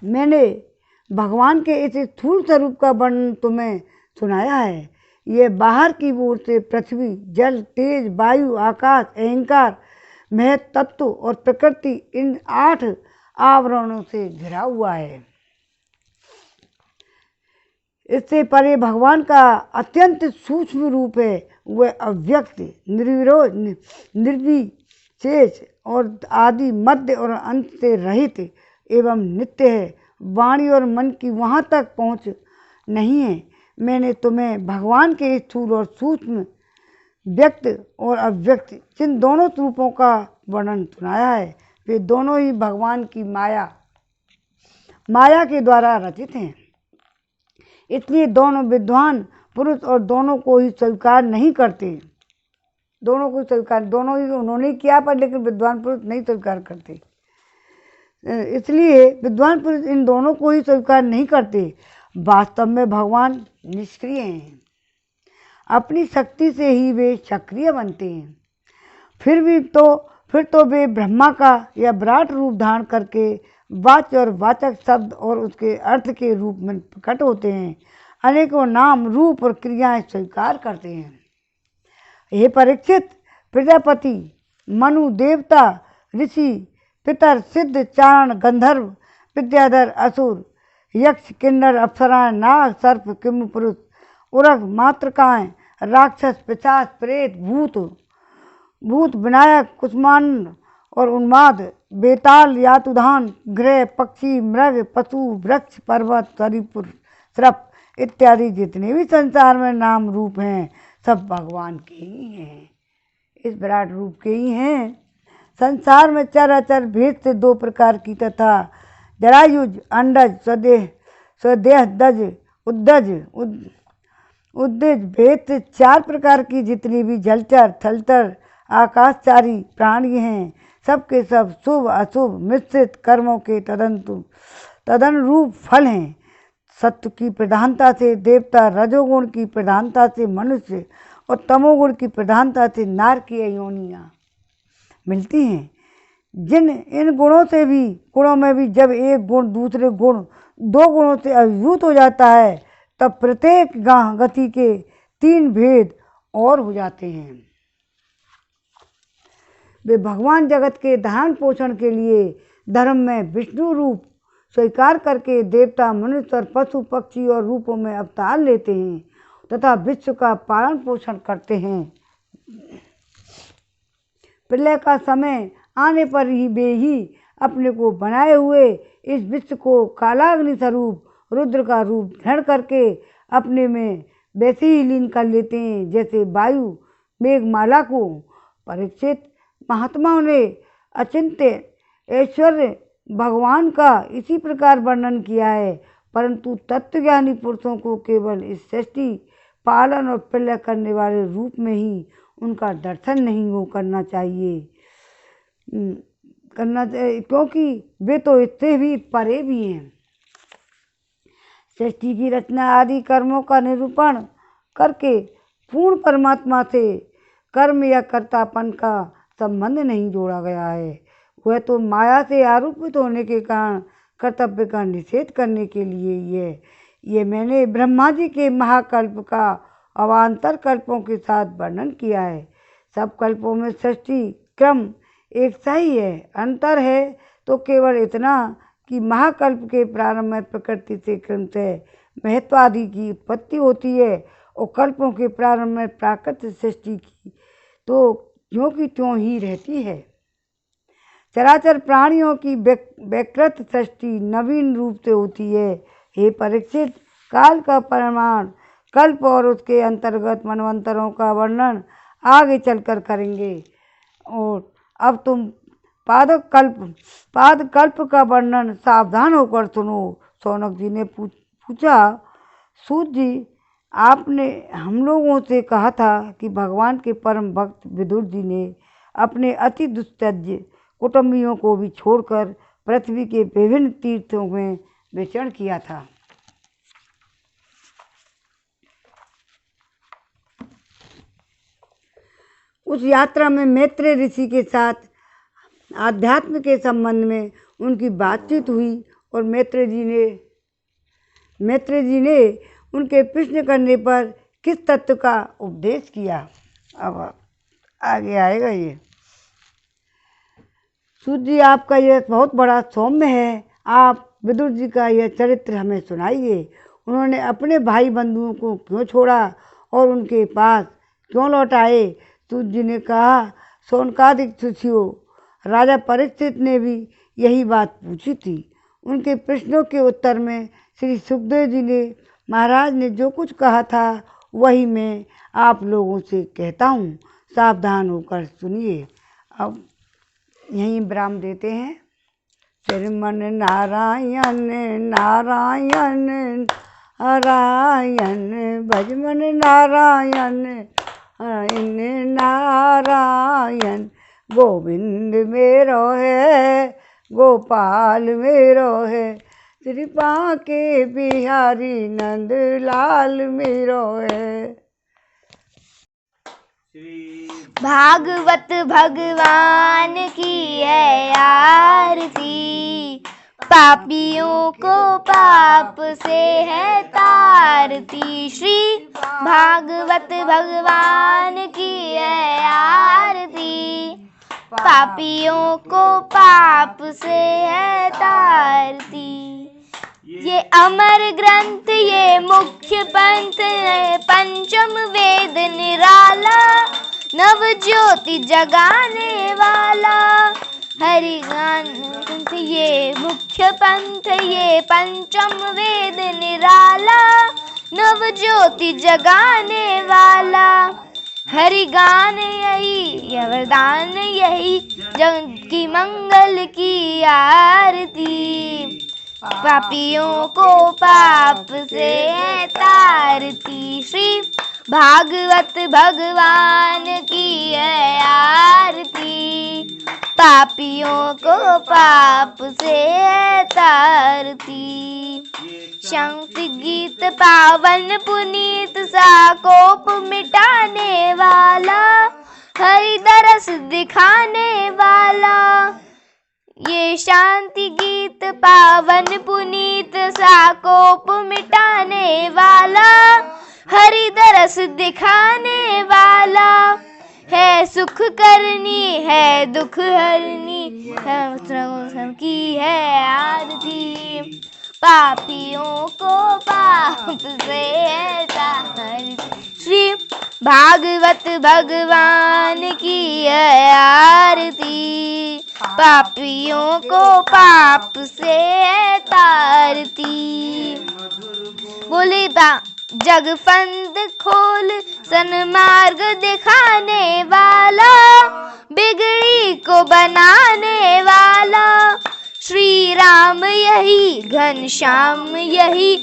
मैंने भगवान के इस स्थूल स्वरूप का वर्णन तुम्हें सुनाया है। ये बाहर की ओर से पृथ्वी, जल, तेज, वायु, आकाश, अहंकार, महत तत्व और प्रकृति, इन 8 आवरणों से घिरा हुआ है। इससे परे भगवान का अत्यंत सूक्ष्म रूप है। वह अव्यक्त, निर्विरोध, निर्विशेष और आदि, मध्य और अंत से रहित एवं नित्य है। वाणी और मन की वहाँ तक पहुँच नहीं है। मैंने तुम्हें भगवान के स्थूल और सूक्ष्म, व्यक्त और अव्यक्त, जिन दोनों रूपों का वर्णन सुनाया है, वे दोनों ही भगवान की माया के द्वारा रचित हैं। इसलिए दोनों विद्वान पुरुष और दोनों को ही स्वीकार नहीं करते। दोनों को स्वीकार, दोनों ही उन्होंने किया, पर लेकिन विद्वान पुरुष नहीं स्वीकार करते। इसलिए विद्वान पुरुष इन दोनों को ही स्वीकार नहीं करते। वास्तव में भगवान निष्क्रिय हैं, अपनी शक्ति से ही वे सक्रिय बनते हैं। फिर तो वे ब्रह्मा का या विराट रूप धारण करके वाच्य और वाचक शब्द और उसके अर्थ के रूप में प्रकट होते हैं, अनेकों नाम रूप और क्रियाएं स्वीकार करते हैं। हे परीक्षित, प्रजापति, मनु, देवता, ऋषि, पितर, सिद्ध, चारण, गंधर्व, विद्याधर, असुर, यक्ष, किन्नर, अप्सराएं, नाग, सर्प, किम पुरुष, उरग, मातृकाएं, राक्षस, पिशाच, प्रेत, भूत, विनायक, कुष्मांड और उन्माद, बेताल, यातुधान, ग्रह, पक्षी, मृग, पशु, वृक्ष, पर्वत, सरीपुर, सर्प इत्यादि जितने भी संसार में नाम रूप हैं सब भगवान के ही हैं, इस विराट रूप के ही हैं। संसार में चराचर भेद से दो प्रकार की तथा जरायुज, अंडज, स्वदेह दज, उद्दज भेद से चार प्रकार की जितनी भी जलचर, थलचर, आकाशचारी प्राणी हैं, सबके सब शुभ अशुभ मिश्रित कर्मों के तदन रूप फल हैं। सत्व की प्रधानता से देवता, रजोगुण की प्रधानता से मनुष्य और तमोगुण की प्रधानता से नारकीय योनियाँ मिलती हैं। इन गुणों में भी जब एक गुण दूसरे गुण दो गुणों से अभिभूत हो जाता है तब प्रत्येक गति के तीन भेद और हो जाते हैं। वे भगवान जगत के धारण पोषण के लिए धर्म में विष्णु रूप स्वीकार करके देवता, मनुष्य और पशु पक्षी और रूपों में अवतार लेते हैं तथा विश्व का पालन पोषण करते हैं। प्रलय का समय आने पर ही वे ही अपने को बनाए हुए इस विश्व को कालाग्नि स्वरूप रुद्र का रूप धारण करके अपने में वैसे ही लीन कर लेते हैं जैसे वायु मेघमाला को। परीक्षित, महात्माओं ने अचिंत्य ऐश्वर्य भगवान का इसी प्रकार वर्णन किया है, परंतु तत्वज्ञानी पुरुषों को केवल इस सृष्टि पालन और प्रलय करने वाले रूप में ही उनका दर्शन नहीं करना चाहिए, क्योंकि वे तो इससे भी परे भी हैं। सृष्टि की रचना आदि कर्मों का निरूपण करके पूर्ण परमात्मा से कर्म या कर्तापन का संबंध नहीं जोड़ा गया है। वह तो माया से आरोपित होने के कारण कर्तव्य का निषेध करने के लिए ये मैंने ब्रह्मा जी के महाकल्प का अवान्तर कल्पों के साथ वर्णन किया है। सब कल्पों में सृष्टि क्रम एक सा ही है, अंतर है तो केवल इतना कि महाकल्प के प्रारंभ में प्रकृति से क्रम से महत्व आदि की उत्पत्ति होती है और कल्पों के प्रारंभ में प्राकृतिक सृष्टि की तो ज्यों की त्यों ही रहती है। चराचर प्राणियों की विकृत सृष्टि नवीन रूप से होती है। हे परीक्षित, काल का परिमाण कल्प और उसके अंतर्गत मनवंतरों का वर्णन आगे चलकर करेंगे। और अब तुम पादकल्प का वर्णन सावधान होकर सुनो। शौनक जी ने पूछा, सूत जी, आपने हम लोगों से कहा था कि भगवान के परम भक्त विदुर जी ने अपने अति दुस्त्यज्य कुटुंबियों को भी छोड़कर पृथ्वी के विभिन्न तीर्थों में विचरण किया था। उस यात्रा में मैत्रेय ऋषि के साथ आध्यात्म के संबंध में उनकी बातचीत हुई और मैत्रेय जी ने उनके प्रश्न करने पर किस तत्व का उपदेश किया। अब आगे आएगा ये। सूत जी, आपका यह बहुत बड़ा सौम्य है, आप विदुर जी का यह चरित्र हमें सुनाइए। उन्होंने अपने भाई बंधुओं को क्यों छोड़ा और उनके पास क्यों लौट आए। सूत जी ने कहा, शौनकादिक शिष्यों, राजा परीक्षित ने भी यही बात पूछी थी। उनके प्रश्नों के उत्तर में श्री सुखदेव जी ने महाराज ने जो कुछ कहा था वही मैं आप लोगों से कहता हूँ, सावधान होकर सुनिए। अब यहीं विराम देते हैं। श्रीमन नारायण नारायण नारायण, भजमन नारायण नारायण गोविंद मेरो है, गोपाल मेरो है, कृपा के बिहारी नंद लाल मेरो है। भागवत भगवान की है आरती, पापियों को पाप से है तारती। श्री भागवत भगवान की है आरती, पापियों को पाप से है तारती। ये अमर ग्रंथ ये मुख्य पंथ पंचम वेद निराला, नव ज्योति जगाने वाला। हरि गान ये मुख्य पंथ ये पंचम वेद निराला, नव ज्योति जगाने वाला। हरि गान यही वरदान यही, जग की मंगल की आरती, पापियों को पाप से तारती। श्री भागवत भगवान की है आरती, पापियों को पाप से तारती। शांति गीत पावन पुनीत सा कोप मिटाने वाला, हरि दरस दिखाने वाला। ये शांति गीत पावन पुनीत सा कोप मिटाने वाला, हरि दरस दिखाने वाला। है सुख करनी है दुख हरनी, हम की है आरती, पापियों को पाप से तारती। श्री भागवत भगवान की है आरती, पापियों को पाप से तारती। बोले जग फंद खोल सन्मार्ग दिखाने वाला, बिगड़ी को बनाने वाला। श्री राम यही घनश्याम यही,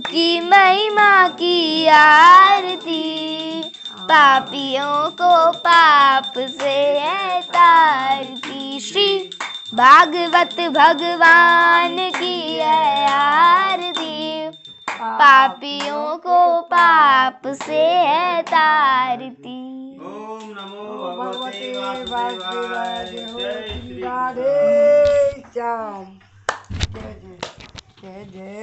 की महिमा की आरती, पापियों को पाप से तारती। श्री भागवत भगवान की है आरती, पापियों को पाप से तारती। ओम नमो भगवते वासुदेवाय। जय श्री राधे श्याम। जय जय जय जय।